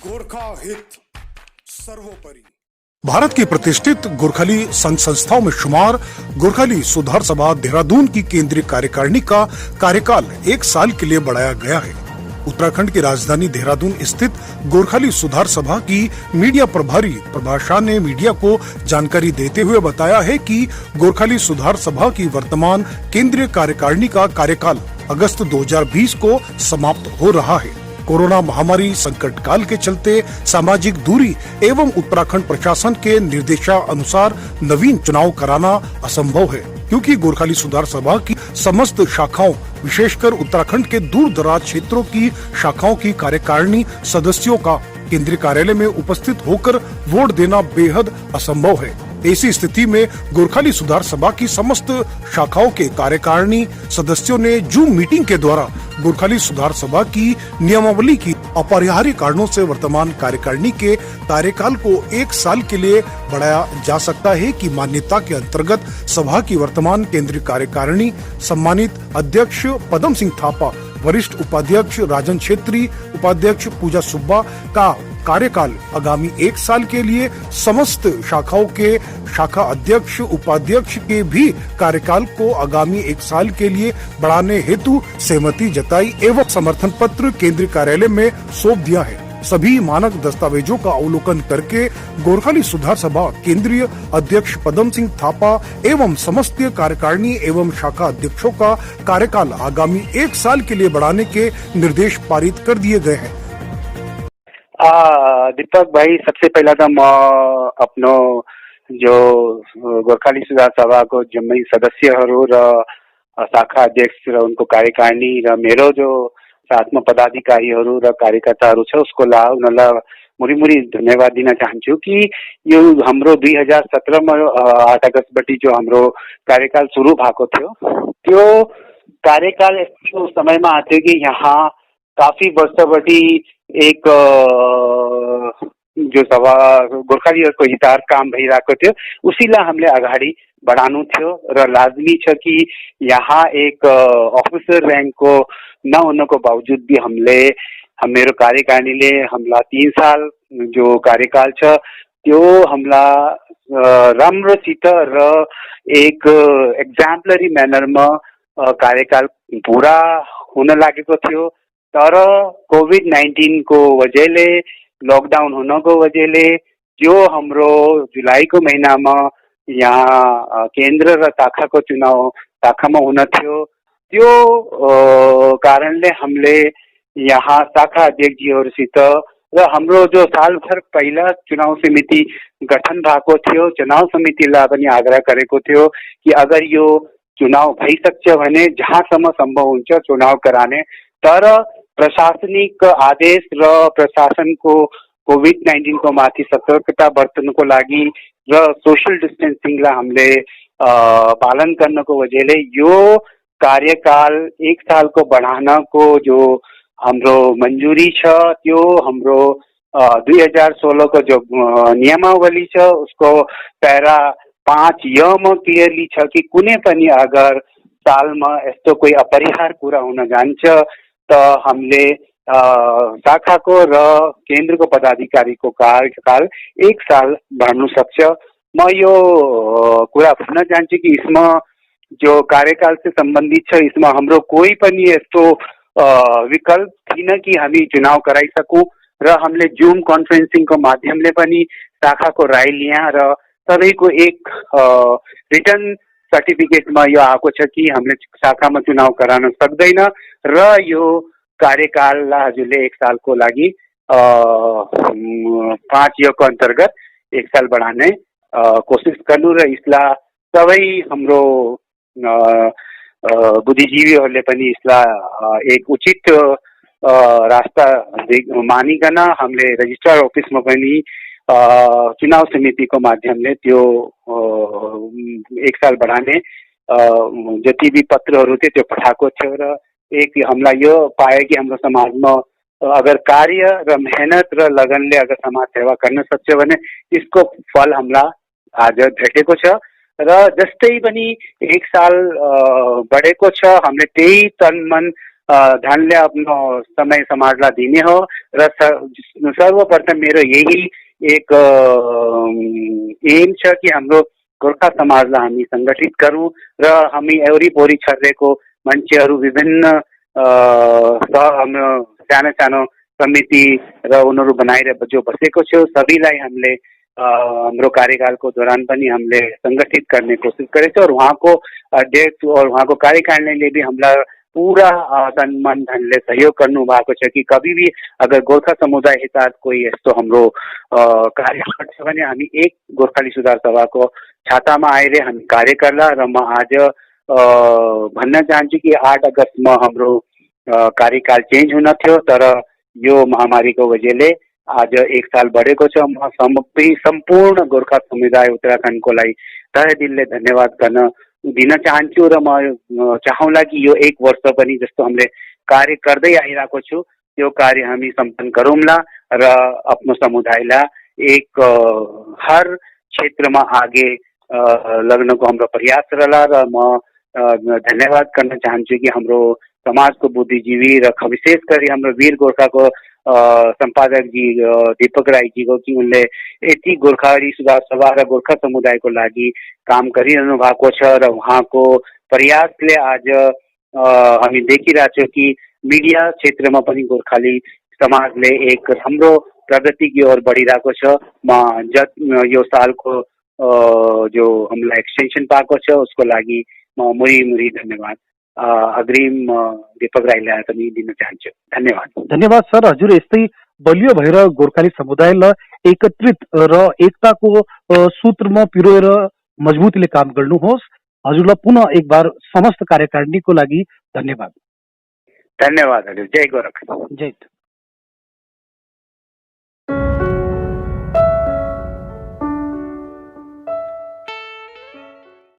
गोरखा हित सर्वोपरि। भारत की प्रतिष्ठित गोरखली संघ संस्थाओं में शुमार गोरखली सुधार सभा देहरादून की केंद्रीय कार्यकारिणी का कार्यकाल 1 साल के लिए बढ़ाया गया है। उत्तराखंड की राजधानी देहरादून स्थित गोरखली सुधार सभा की मीडिया प्रभारी प्रभा शाह ने मीडिया को जानकारी देते हुए बताया है कि गोरखली सुधार सभा की वर्तमान केंद्रीय कार्यकारिणी का कार्यकाल अगस्त 2020 को समाप्त हो रहा है। कोरोना महामारी संकट काल के चलते सामाजिक दूरी एवं उत्तराखंड प्रशासन के निर्देशानुसार नवीन चुनाव कराना असंभव है, क्योंकि गोरखली सुधार सभा की समस्त शाखाओं विशेषकर उत्तराखंड के दूर दराज क्षेत्रों की शाखाओं की कार्यकारिणी सदस्यों का केंद्रीय कार्यालय में उपस्थित होकर वोट देना बेहद असंभव है। ऐसी स्थिति में गोरखली सुधार सभा की समस्त शाखाओं के कार्यकारिणी सदस्यों ने जूम मीटिंग के द्वारा गोरखली सुधार सभा की नियमावली की अपरिहार्य कारणों से वर्तमान कार्यकारिणी के कार्यकाल को 1 साल के लिए बढ़ाया जा सकता है की मान्यता के अंतर्गत सभा की वर्तमान केंद्रीय कार्यकारिणी सम्मानित अध्यक्ष पदम सिंह थापा, वरिष्ठ उपाध्यक्ष राजन छेत्री, उपाध्यक्ष पूजा सुब्बा का कार्यकाल आगामी 1 साल के लिए, समस्त शाखाओं के शाखा अध्यक्ष उपाध्यक्ष के भी कार्यकाल को आगामी 1 साल के लिए बढ़ाने हेतु सहमति जताई एवं समर्थन पत्र केंद्रीय कार्यालय में सौंप दिया है। सभी मानक दस्तावेजों का अवलोकन करके गोरखली सुधार सभा केंद्रीय अध्यक्ष पदम सिंह थापा एवं समस्त कार्यकारिणी एवं शाखा अध्यक्षों का कार्यकाल आगामी 1 साल के लिए बढ़ाने के निर्देश पारित कर दिए गए हैं। दीपक भाई, सबसे पहला तो म अपनो जो गोरखली सुधार सभा को जम्मई सदस्यहरू र शाखा अध्यक्ष र उनको कार्यकारिणी र मेरो जो साथमा पदाधिकारीहरू र कार्यकर्ताहरू छ उसको उनीहरूलाई मुरी धन्यवाद दिन चाहन्छु कि यो हाम्रो 2017 मा 8 अगस्तबाट जो हाम्रो कार्यकाल सुरु भएको थियो, त्यो कार्यकाल यस्तो समयमा आयो कि यहाँ काफी वर्षबाट एक जो सभा गोर्खालीहरूको हितार्थ काम भइरहेको थियो उसीलाई हामीले अगाडि बढाउनु थियो र लाजमी छ कि यहाँ एक अफिसर र्याङ्कको नहुनको बावजुद भी मेरो कार्यकारिणीले हामीलाई 3 साल जो कार्यकाल छ त्यो हामीलाई राम्रोसित र एक एक्जाम्पलरी म्यानरमा कार्यकाल पूरा हुन लागेको थियो। तर कोभिड-19 को वजहले, लकडाउन हुनको वजहले जो हाम्रो जुलाईको महिनामा यहाँ केन्द्र र शाखाको चुनाव शाखामा हुन थियो, त्यो कारणले हामीले यहाँ शाखा अध्यक्षजीहरूसित र हाम्रो जो सालभर पहिला चुनाव समिति गठन भएको थियो, चुनाव समितिलाई पनि आग्रह गरेको थियो कि अगर यो चुनाव भइसक्छ भने जहाँसम्म सम्भव हुन्छ चुनाव कराने, तर प्रशासनिक आदेश र प्रशासनको कोभिड-19 को माथि सतर्कता बर्तनको लागि र सोशल डिस्टेन्सिङलाई हामीले पालन गर्नको वजहले यो कार्यकाल 1 सालको बढाउनको जो हाम्रो मञ्जुरी छ त्यो हाम्रो 2016 को जो नियमावली छ उसको पैरा 5 मा क्लियरली छ कि कुनै पनि अगर सालमा यस्तो कोही अपरिहार्य कुरा हुन जान्छ त हामीले शाखाको र केन्द्रको पदाधिकारीको कार्यकाल 1 साल बढ्न सक्छ। म यो कुरा भन्न चाहन्छु कि इसमा जो कार्यकाल से सम्बन्धित छ, इसमा हाम्रो कोही पनि यस्तो विकल्प थिएन कि हामी चुनाव गराइसकौँ र हामीले जूम कन्फरेन्सिङको माध्यमले पनि शाखाको राय लिया र सबैको एक रिटर्न सर्टिफिकेटमा यो आएको छ कि हामीले शाखामा चुनाव गराउन सक्दैन र यो कार्यकाललाई हजुरले 1 सालको लागि 5 को अन्तर्गत 1 साल बढाउने कोसिस गर्नु र यसलाई सबै हाम्रो बुद्धिजीवीहरूले पनि यसलाई एक उचित रास्ता मानिकन हामीले रजिस्ट्रार अफिसमा पनि चुनाव समितिको माध्यमले त्यो 1 साल बढाने जति भी पत्रहरू थियो त्यो पठाएको थियो र एक हामीलाई यो पायो कि हाम्रो समाजमा अगर कार्य र मेहनत र लगनले अगर समाज सेवा गर्न सक्छ भने यसको फल हामीलाई आज भेटेको छ र जस्तै पनि 1 साल बढेको छ, हामीले त्यही तन मन ध्यानले आफ्नो समय समाजलाई दिने हो र सर्वप्रथम मेरो यही एक एम छ कि हाम्रो गोर्खा समाजलाई हामी सङ्गठित गरौँ र हामी वरिपरि छरेको मान्छेहरू विभिन्न हाम्रो सानो सानो समिति र उनीहरू बनाएर जो बसेको छ सबैलाई हामीले हाम्रो कार्यकालको दौरान पनि हामीले सङ्गठित गर्ने कोसिस गरेको छ और उहाँको अध्यक्ष और उहाँको कार्यकारिणीले भी हामीलाई पूरा तन मन धनले सहयोग गर्नु भएको छ कि कभी भी अगर गोर्खा समुदाय हितार्थ कोही यस्तो हाम्रो कार्य गर्छ भने हामी एक गोर्खाली सुधार सभाको छातामा आएर हामी कार्य गर्ला र म आज भन्न चाहन्छु कि 8 अगस्तमा हाम्रो कार्यकाल चेन्ज हुन थियो तर यो महामारीको वजहले आज 1 साल बढेको छ। म सम्पूर्ण गोर्खा समुदाय उत्तराखण्डको लागि तहे दिलले धन्यवाद दिन चाहन्छु र म चाहौँला कि यो 1 वर्ष पनि जस्तो हामीले कार्य गर्दै आइरहेको छु त्यो कार्य हामी सम्पन्न गरौँला र आफ्नो समुदायलाई एक हर क्षेत्रमा आगे लग्नको हाम्रो प्रयास रहला र म धन्यवाद गर्न चाहन्छु कि हाम्रो समाजको बुद्धिजीवी र विशेष गरी हाम्रो वीर गोर्खाको संपादक जी दीपक राई जी को कि उनले यति गोर्खाली सुधार सभा र गोर्खा समुदायको लागि काम गरिरहनु भएको छ र उहाँको प्रयासले आज हामी देखिरहेछौँ कि मिडिया क्षेत्रमा पनि गोर्खाली समाजले एक राम्रो प्रगतिकी ओर बढिरहेको छ। म यो सालको जो हामीलाई एक्सटेन्सन पाएको छ उसको लागि म मुरी धन्यवाद अग्रिम दीपक राईलाई पनि दिन चाहन्छु। धन्यवाद सर। हजुर यस्तै बलियो भएर गोर्खाली समुदायलाई एकत्रित र एकताको सूत्रमा पिरोएर मजबुतीले काम गर्नुहोस्। हजुरलाई पुनः एक बार समस्त कार्यकारिणीको लागि धन्यवाद। धन्यवाद हजुर। जय गोरखा। जय।